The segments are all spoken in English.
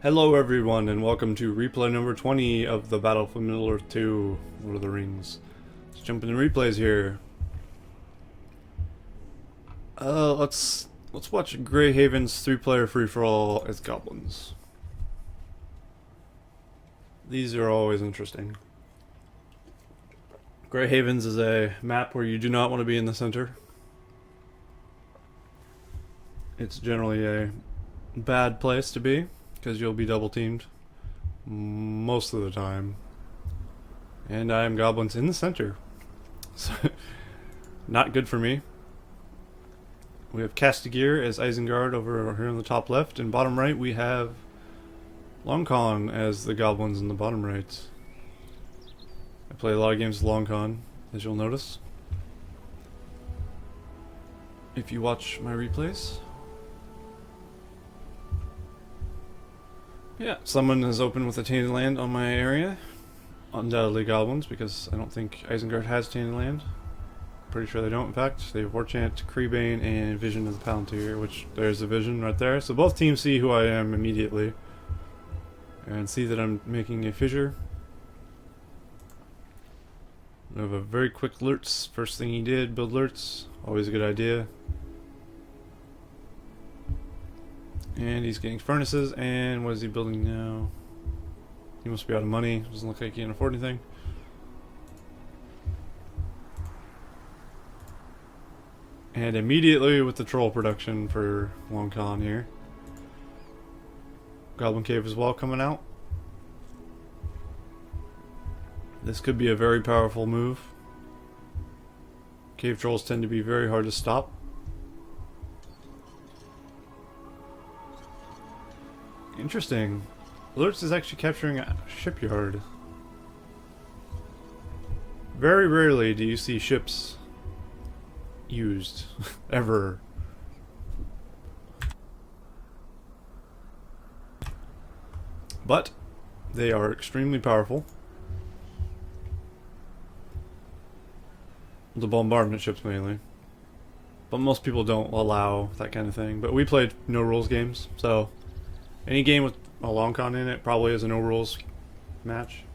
Hello everyone and welcome to replay number 20 of the Battle for Middle-earth II, Lord of the Rings. Let's jump into replays here. Let's watch Greyhaven's 3-player free-for-all as Goblins. These are always interesting. Greyhaven's is a map where you do not want to be in the center. It's generally a bad place to be, because you'll be double teamed most of the time. And I am Goblins in the center. So, not good for me. We have Castigear as Isengard over here on the top left, and bottom right we have Longcon as the Goblins in the bottom right. I play a lot of games with Longcon, as you'll notice if you watch my replays. Yeah, someone has opened with a tainted land on my area. Undoubtedly Goblins, because I don't think Isengard has tainted land. Pretty sure they don't, in fact. They have Warchant, Creebane, and Vision of the Palantir, which there's a Vision right there. So both teams see who I am immediately. And see that I'm making a fissure. We have a very quick Lurtz. First thing he did, build Lurtz. Always a good idea. And he's getting furnaces, and what is he building now? He must be out of money. Doesn't look like he can afford anything. And immediately with the troll production for Longcon here. Goblin Cave as well coming out. This could be a very powerful move. Cave trolls tend to be very hard to stop. Interesting. Lurtz is actually capturing a shipyard. Very rarely do you see ships used. Ever. But they are extremely powerful. The bombardment ships mainly. But most people don't allow that kind of thing. But we played no rules games, so any game with a Longcon in it probably is a no rules match.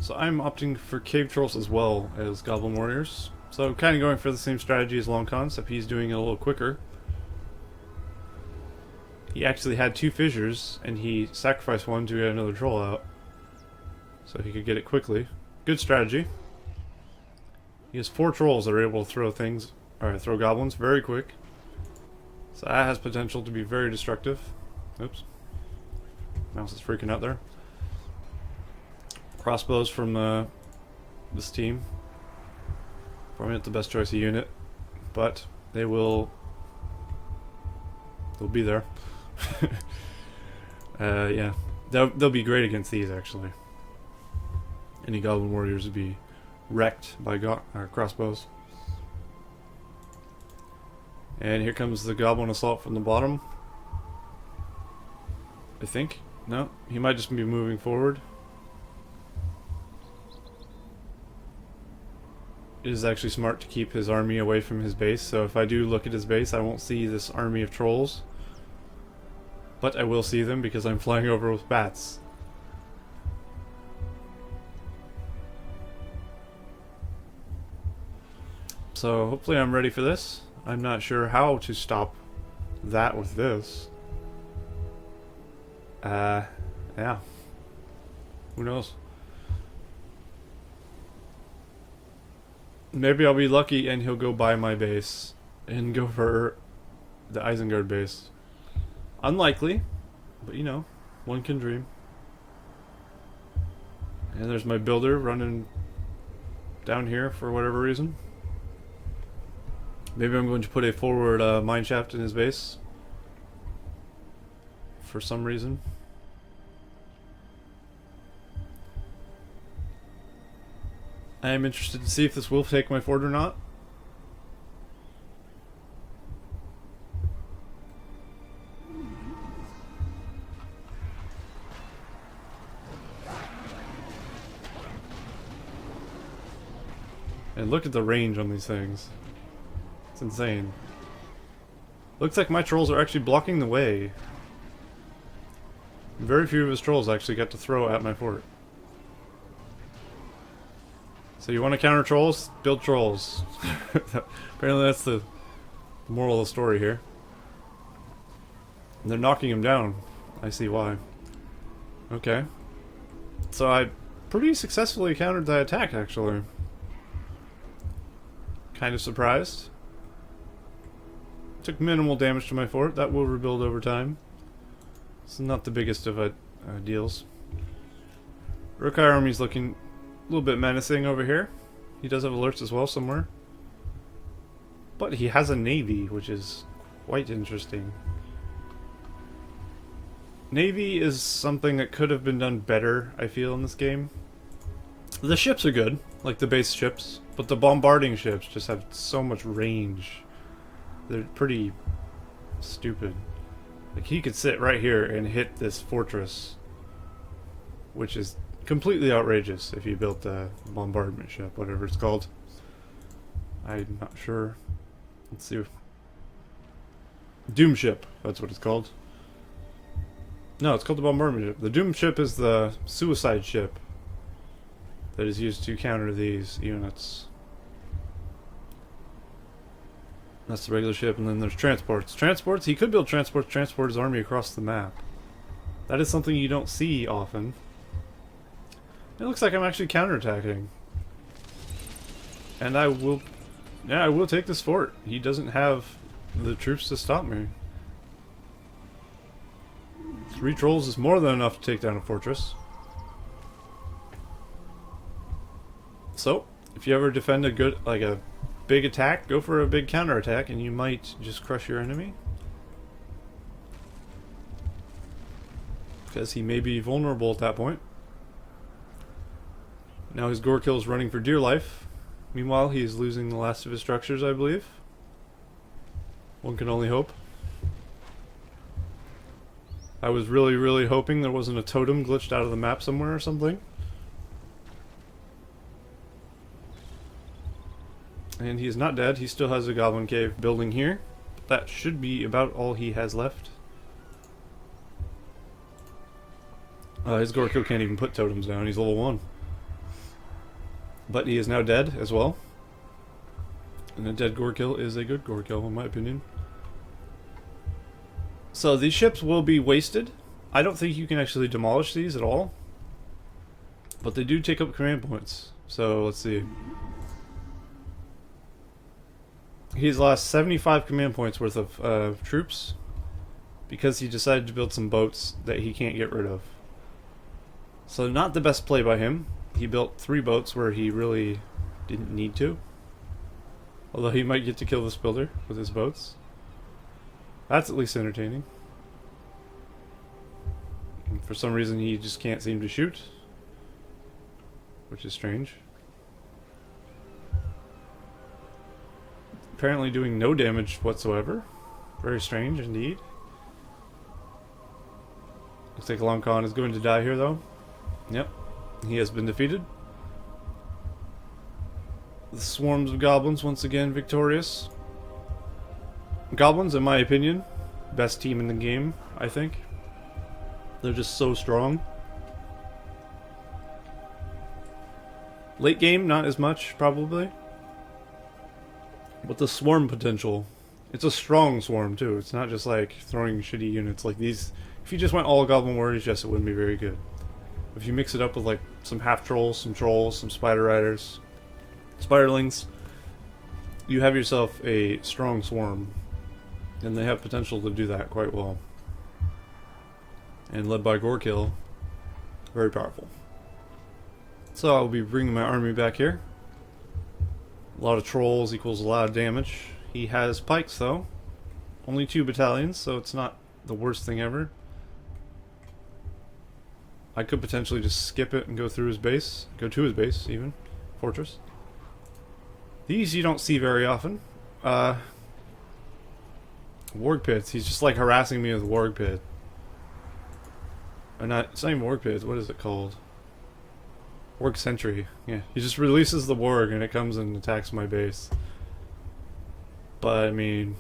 So I'm opting for Cave Trolls as well as Goblin Warriors. So kind of going for the same strategy as Longcon, except he's doing it a little quicker. He actually had 2 fissures, and he sacrificed one to get another troll out. So he could get it quickly. Good strategy. He has 4 trolls that are able to throw things, or throw goblins very quick. So that has potential to be very destructive. Oops. Mouse is freaking out there. Crossbows from this team. Probably not the best choice of unit, but they'll be there. Yeah, they'll be great against these actually. Any Goblin Warriors would be wrecked by crossbows. And here comes the Goblin Assault from the bottom. I think. No, he might just be moving forward. It is actually smart to keep his army away from his base, so if I do look at his base, I won't see this army of trolls. But I will see them because I'm flying over with bats. So hopefully I'm ready for this. I'm not sure how to stop that with this. Yeah. Who knows? Maybe I'll be lucky and he'll go by my base and go for the Isengard base. Unlikely, but you know, one can dream. And there's my builder running down here for whatever reason. Maybe I'm going to put a forward mineshaft in his base for some reason. I am interested to see if this will take my fort or not. And look at the range on these things. It's insane. Looks like my trolls are actually blocking the way. Very few of his trolls actually got to throw at my fort. So you want to counter trolls? Build trolls. Apparently that's the moral of the story here. And they're knocking him down. I see why. Okay. So I pretty successfully countered the attack, actually. Kind of surprised. Took minimal damage to my fort. That will rebuild over time. It's not the biggest of deals. Rokai army's looking a little bit menacing over here. He does have alerts as well somewhere. But he has a navy, which is quite interesting. Navy is something that could have been done better, I feel, in this game. The ships are good, like the base ships, but the bombarding ships just have so much range. They're pretty stupid. Like, he could sit right here and hit this fortress, which is completely outrageous if you built a bombardment ship, whatever it's called. I'm not sure. Let's see. Doom ship, that's what it's called. No, it's called the bombardment ship. The Doom ship is the suicide ship that is used to counter these units. That's the regular ship, and then there's transports. Transports, he could build transports, transport his army across the map. That is something you don't see often. It looks like I'm actually counterattacking. And I will... yeah, I will take this fort. He doesn't have the troops to stop me. 3 trolls is more than enough to take down a fortress. So, if you ever defend a good, like a big attack, go for a big counterattack and you might just crush your enemy. Because he may be vulnerable at that point. Now his Gorkill is running for dear life. Meanwhile, he is losing the last of his structures, I believe. One can only hope. I was really hoping there wasn't a totem glitched out of the map somewhere or something. And he is not dead. He still has a goblin cave building here. That should be about all he has left. His Gorkill can't even put totems down. He's level 1. But he is now dead as well. And a dead Gorkill is a good Gorkill, in my opinion. So these ships will be wasted. I don't think you can actually demolish these at all. But they do take up command points. So let's see. He's lost 75 command points worth of troops because he decided to build some boats that he can't get rid of. So not the best play by him. He built 3 boats where he really didn't need to. Although he might get to kill this builder with his boats. That's at least entertaining. And for some reason he just can't seem to shoot, which is strange. Apparently doing no damage whatsoever. Very strange indeed. Looks like Long Khan is going to die here though. Yep, he has been defeated. The swarms of goblins once again victorious. Goblins, in my opinion, best team in the game, I think. They're just so strong. Late game, not as much, probably. But the swarm potential, it's a strong swarm too. It's not just like throwing shitty units like these. If you just went all Goblin Warriors, yes, it wouldn't be very good. If you mix it up with like some half trolls, some spider riders, spiderlings, you have yourself a strong swarm. And they have potential to do that quite well. And led by Gorkill, very powerful. So I'll be bringing my army back here. A lot of trolls equals a lot of damage. He has pikes though. Only 2 battalions, so it's not the worst thing ever. I could potentially just skip it and go through his base. Go to his base, even. Fortress. These you don't see very often. Warg pits. He's just like harassing me with warg pit. Or not, it's not even warg pits. What is it called? Warg sentry. Yeah, he just releases the warg and it comes and attacks my base. But I mean,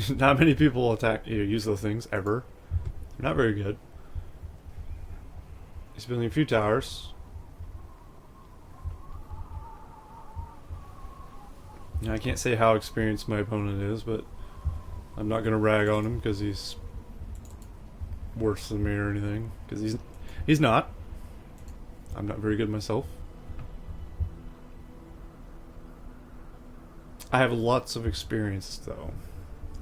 not many people use those things ever. They're not very good. He's building a few towers. Now, I can't say how experienced my opponent is, but I'm not gonna rag on him because he's worse than me or anything. Because he's not. I'm not very good myself. I have lots of experience though.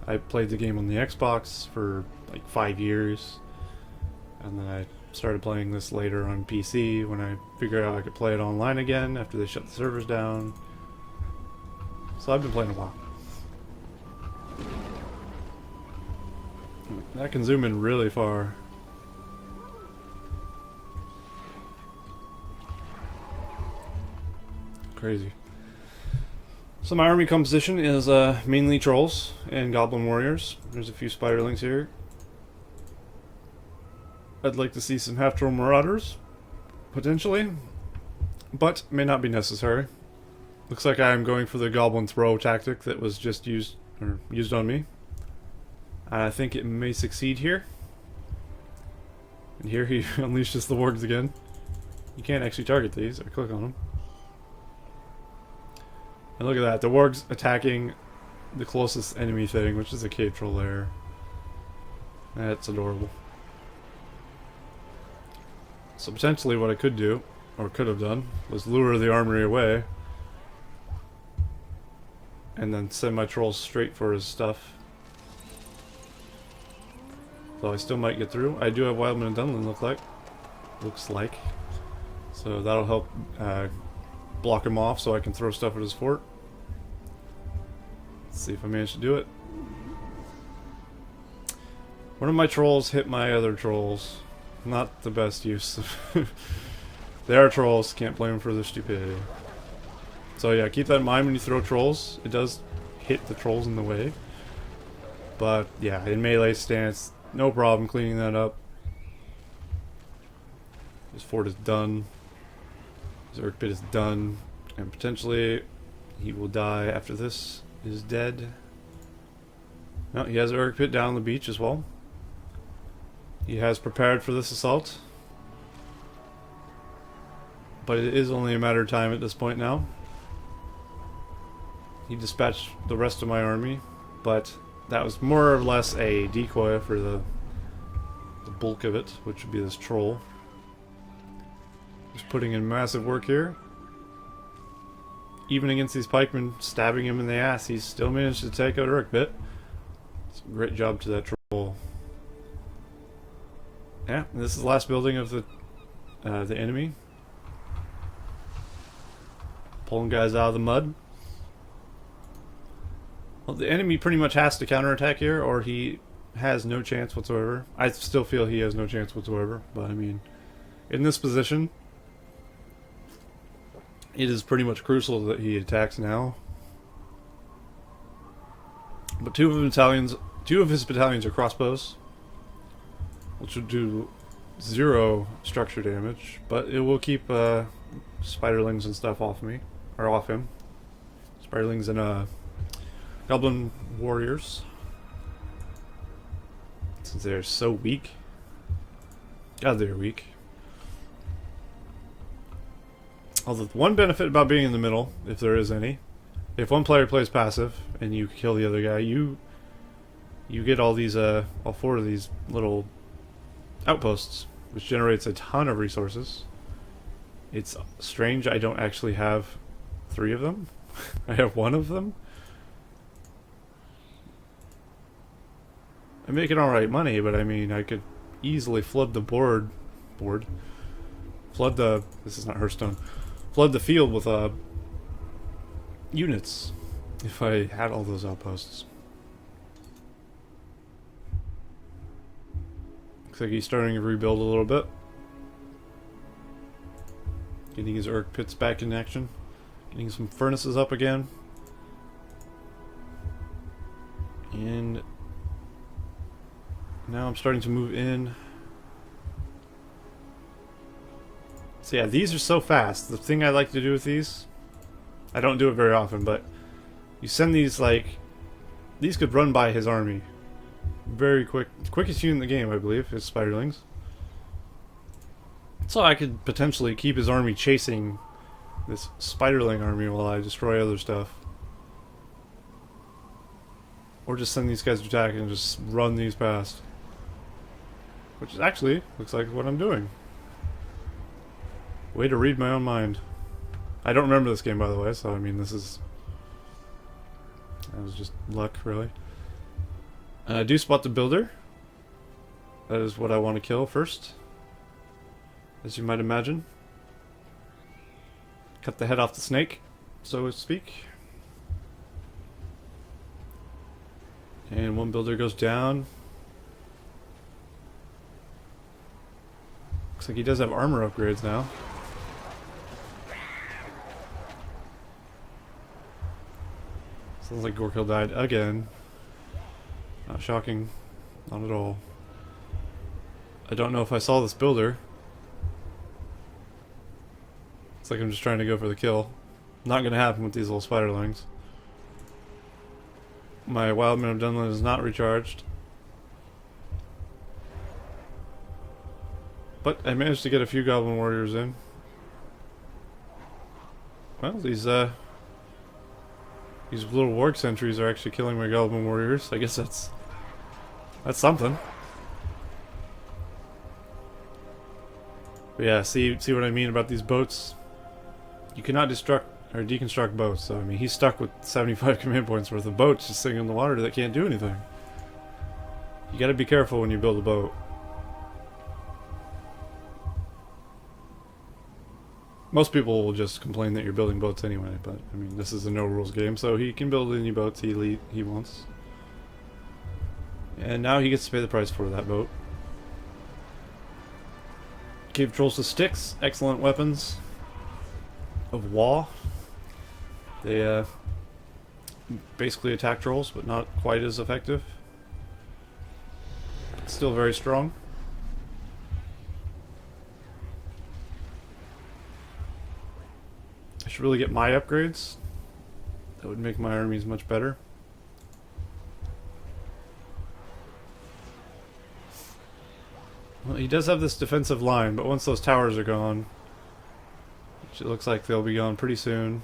I played the game on the Xbox for like 5 years, and then I started playing this later on PC when I figured out I could play it online again after they shut the servers down. So I've been playing a while. That can zoom in really far. Crazy. So my army composition is mainly trolls and goblin warriors. There's a few spiderlings here. I'd like to see some half-troll marauders, potentially, but may not be necessary. Looks like I am going for the goblin throw tactic that was just used on me. I think it may succeed here. And here he unleashes the wargs again. You can't actually target these or click on them. And look at that, the wargs attacking the closest enemy thing, which is a cave troll there. That's adorable. So potentially what I could do, or could have done, was lure the armory away and then send my trolls straight for his stuff. Though I still might get through. I do have Wildman and Dunlin, looks like. So that'll help block him off so I can throw stuff at his fort. Let's see if I manage to do it. One of my trolls hit my other trolls. Not the best use. They are trolls, can't blame them for their stupidity. So yeah, keep that in mind when you throw trolls. It does hit the trolls in the way. But yeah, in melee stance, no problem cleaning that up. His fort is done. His Urk pit is done. And potentially he will die after this is dead. No, he has an Urk pit down the beach as well. He has prepared for this assault. But it is only a matter of time at this point now. He dispatched the rest of my army, but that was more or less a decoy for the bulk of it, which would be this troll. Just putting in massive work here. Even against these pikemen stabbing him in the ass, he's still managed to take out Urk pit. It's a great job to that troll. Yeah, this is the last building of the enemy. Pulling guys out of the mud. Well, the enemy pretty much has to counterattack here, or he has no chance whatsoever. I still feel he has no chance whatsoever, but I mean, in this position, it is pretty much crucial that he attacks now. But two of his battalions are crossbows, which would do 0 structure damage, but it will keep spiderlings and stuff off me, or off him. Spiderlings and goblin warriors, since they're so weak. God, they're weak. Although the one benefit about being in the middle, if there is any, if one player plays passive and you kill the other guy, you get all these all 4 of these little outposts, which generates a ton of resources. It's strange I don't actually have 3 of them. I have 1 of them. I'm making alright money, but I mean, I could easily flood the flood the, this is not Hearthstone, flood the field with units if I had all those outposts. Looks like he's starting to rebuild a little bit. Getting his Urk pits back in action. Getting some furnaces up again. And now I'm starting to move in. So yeah, these are so fast. The thing I like to do with these, I don't do it very often, but you send these like, these could run by his army. Very quick. Quickest unit in the game, I believe, is spiderlings. So I could potentially keep his army chasing this spiderling army while I destroy other stuff. Or just send these guys to attack and just run these past. Which is actually, looks like what I'm doing. Way to read my own mind. I don't remember this game, by the way, so I mean, that was just luck, really. I do spot the builder. That is what I want to kill first, as you might imagine. Cut the head off the snake, so to speak. And one builder goes down. Looks like he does have armor upgrades now. Sounds like Gorkill died again. Not shocking. Not at all. I don't know if I saw this builder. It's like I'm just trying to go for the kill. Not gonna happen with these little spiderlings. My Wildman of Dunland is not recharged. But I managed to get a few Goblin Warriors in. Well, these little warg sentries are actually killing my Goblin Warriors. I guess that's something. But yeah, see what I mean about these boats? You cannot destruct or deconstruct boats. So I mean, he's stuck with 75 command points worth of boats just sitting in the water that can't do anything. You gotta be careful when you build a boat. Most people will just complain that you're building boats anyway, but I mean, this is a no-rules game, so he can build any boats he wants. And now he gets to pay the price for that boat. Cave trolls with sticks, excellent weapons of Wa. They basically attack trolls, but not quite as effective. Still very strong. I should really get my upgrades. That would make my armies much better. Well, he does have this defensive line, but once those towers are gone, which it looks like they'll be gone pretty soon,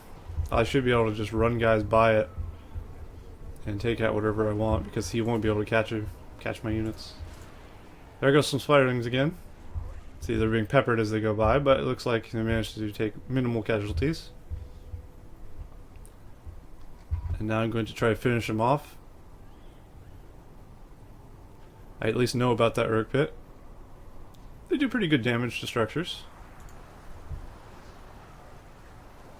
I should be able to just run guys by it and take out whatever I want, because he won't be able to catch my units. There goes some spiderlings again. See, they're being peppered as they go by, but it looks like they managed to take minimal casualties. And now I'm going to try to finish them off. I at least know about that Urk Pit. They do pretty good damage to structures.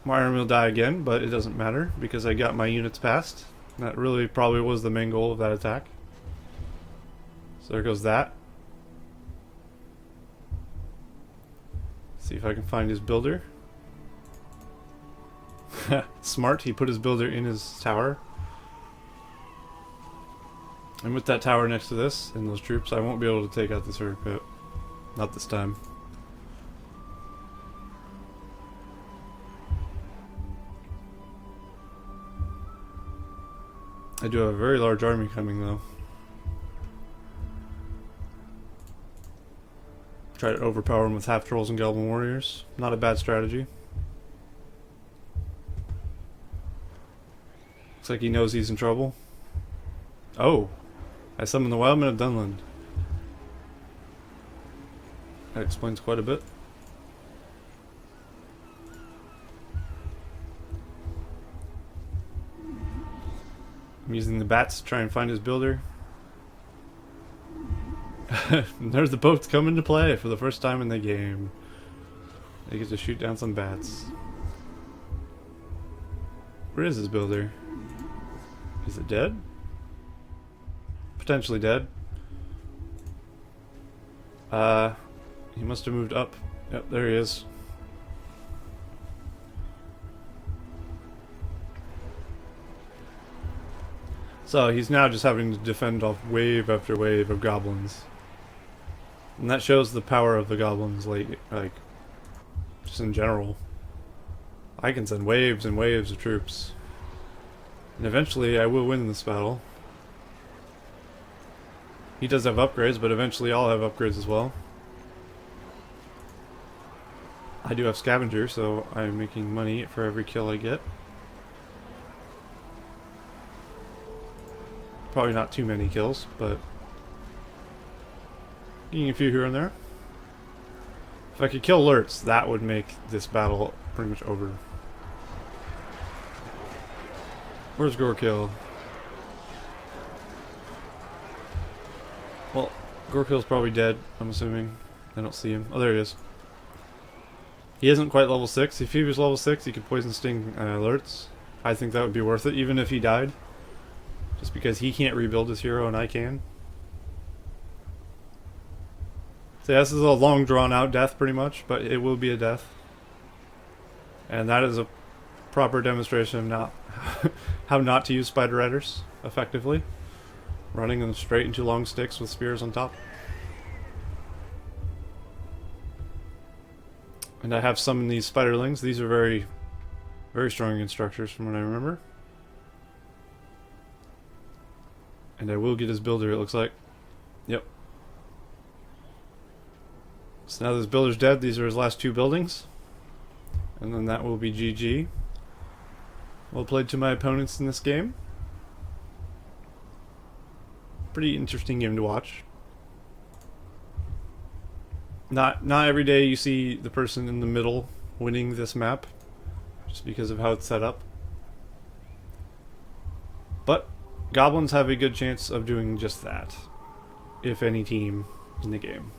My army will die again, but it doesn't matter because I got my units past. That really probably was the main goal of that attack. So there goes that. See if I can find his builder. Smart, he put his builder in his tower. And with that tower next to this and those troops, I won't be able to take out this Urk Pit. Not this time. I do have a very large army coming though. Try to overpower him with half trolls and Goblin Warriors. Not a bad strategy. Looks like he knows he's in trouble. Oh! I summoned the Wildman of Dunland. That explains quite a bit. I'm using the bats to try and find his builder. There's the boats coming to play for the first time in the game. They get to shoot down some bats. Where is his builder? Is it dead? Potentially dead. He must have moved up. Yep, there he is. So he's now just having to defend off wave after wave of goblins. And that shows the power of the goblins, like troops in general. I can send waves and waves of troops. And eventually I will win this battle. He does have upgrades, but eventually I'll have upgrades as well. I do have scavenger, so I'm making money for every kill I get. Probably not too many kills, but getting a few here and there. If I could kill alerts, that would make this battle pretty much over. Where's Gorkill? Well, Gorkill's probably dead, I'm assuming. I don't see him. Oh, there he is. He isn't quite level 6. If he was level 6, he could poison sting alerts. I think that would be worth it, even if he died. Just because he can't rebuild his hero and I can. So yeah, this is a long drawn out death pretty much, but it will be a death. And that is a proper demonstration of not how not to use spider riders effectively. Running them straight into long sticks with spears on top. And I have summoned these spiderlings. These are very, very strong against structures from what I remember. And I will get his builder, it looks like. Yep. So now this builder's dead. These are his last 2 buildings. And then that will be GG. Well played to my opponents in this game. Pretty interesting game to watch. Not every day you see the person in the middle winning this map, just because of how it's set up. But Goblins have a good chance of doing just that, if any team in the game.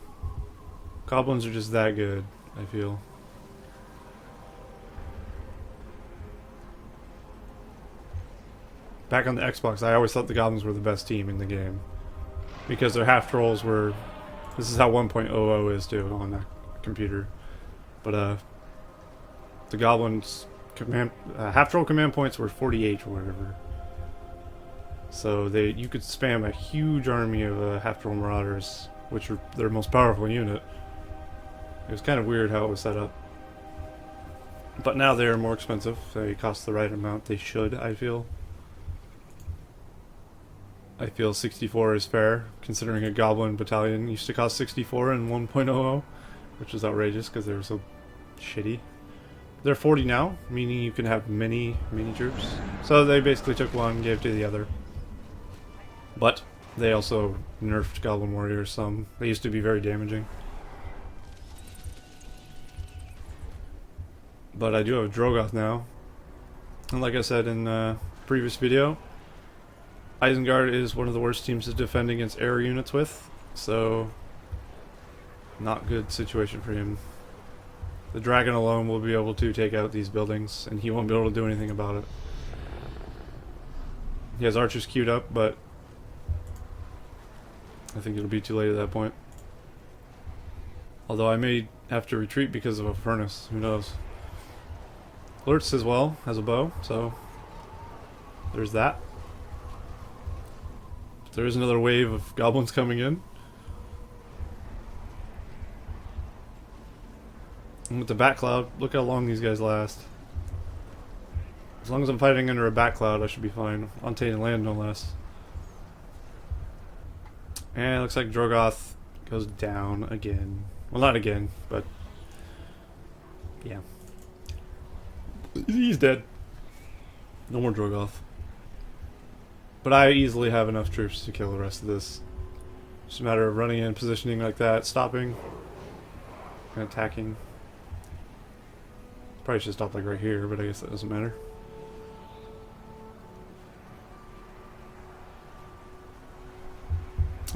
Goblins are just that good, I feel. Back on the Xbox, I always thought the Goblins were the best team in the game, because their half trolls were. This is how 1.00 is too on that computer. But the Goblins command half troll command points were 48 or whatever. So you could spam a huge army of half troll marauders, which were their most powerful unit. It was kind of weird how it was set up. But now they are more expensive. They cost the right amount. They should, I feel. I feel 64 is fair, considering a Goblin battalion used to cost 64 in 1.00, which is outrageous because they were so shitty. They're 40 now, meaning you can have many troops. So they basically took one, gave to the other. But they also nerfed Goblin warriors some. They used to be very damaging. But I do have a Drogoth now. And like I said in the previous video, Isengard is one of the worst teams to defend against air units with, so not good situation for him. The dragon alone will be able to take out these buildings, and he won't be able to do anything about it. He has archers queued up, but I think it'll be too late at that point. Although I may have to retreat because of a furnace, who knows. Lurtz as well has a bow, so there's that. There is another wave of goblins coming in. And with the bat cloud, look how long these guys last. As long as I'm fighting under a bat cloud, I should be fine. On tainted land, no less. And it looks like Drogoth goes down again. Well, not again, but yeah. He's dead. No more Drogoth. But I easily have enough troops to kill the rest of this. Just a matter of running in, positioning like that, stopping, and attacking. Probably should stop like right here, but I guess that doesn't matter.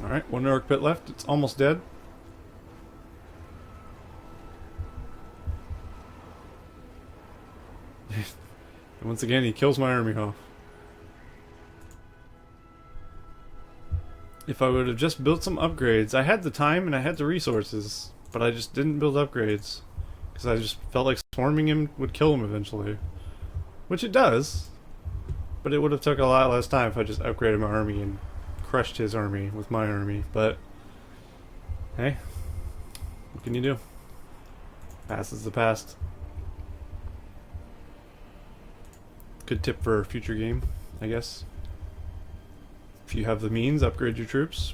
Alright, one Orc pit left. It's almost dead. And once again, he kills my army off. If I would have just built some upgrades, I had the time and I had the resources, but I just didn't build upgrades. Because I just felt like swarming him would kill him eventually. Which it does, but it would have took a lot less time if I just upgraded my army and crushed his army with my army, but hey, what can you do? Past is the past. Good tip for a future game, I guess. If you have the means, upgrade your troops.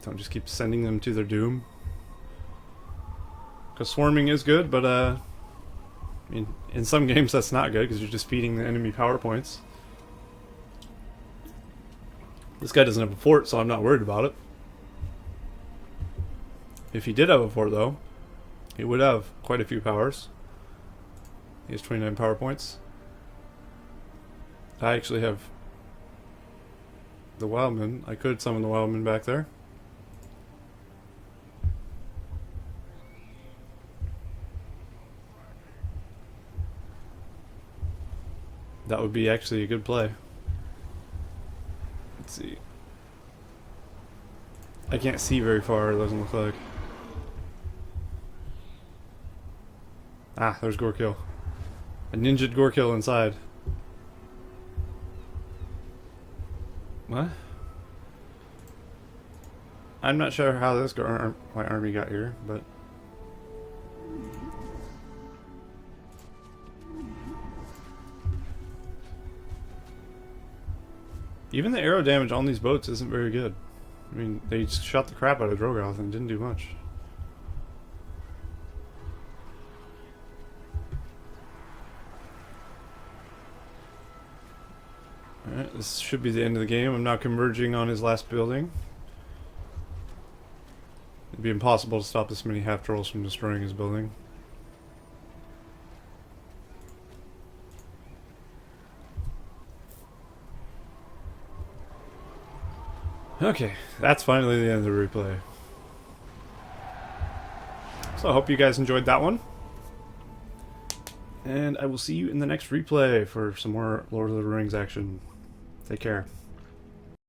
Don't just keep sending them to their doom. Because swarming is good, but I mean, in some games that's not good because you're just feeding the enemy power points. This guy doesn't have a fort, so I'm not worried about it. If he did have a fort, though, he would have quite a few powers. He has 29 power points. I actually have the Wildman. I could summon the Wildman back there. That would be actually a good play. Let's see. I can't see very far, it doesn't look like. Ah, there's Gorkill. A ninja Gorkill inside. What? I'm not sure how this my army got here, but even the arrow damage on these boats isn't very good. I mean, they shot the crap out of Drogoth and didn't do much. Alright, this should be the end of the game. I'm now converging on his last building. It'd be impossible to stop this many half-trolls from destroying his building. Okay, that's finally the end of the replay. So I hope you guys enjoyed that one. And I will see you in the next replay for some more Lord of the Rings action. Take care.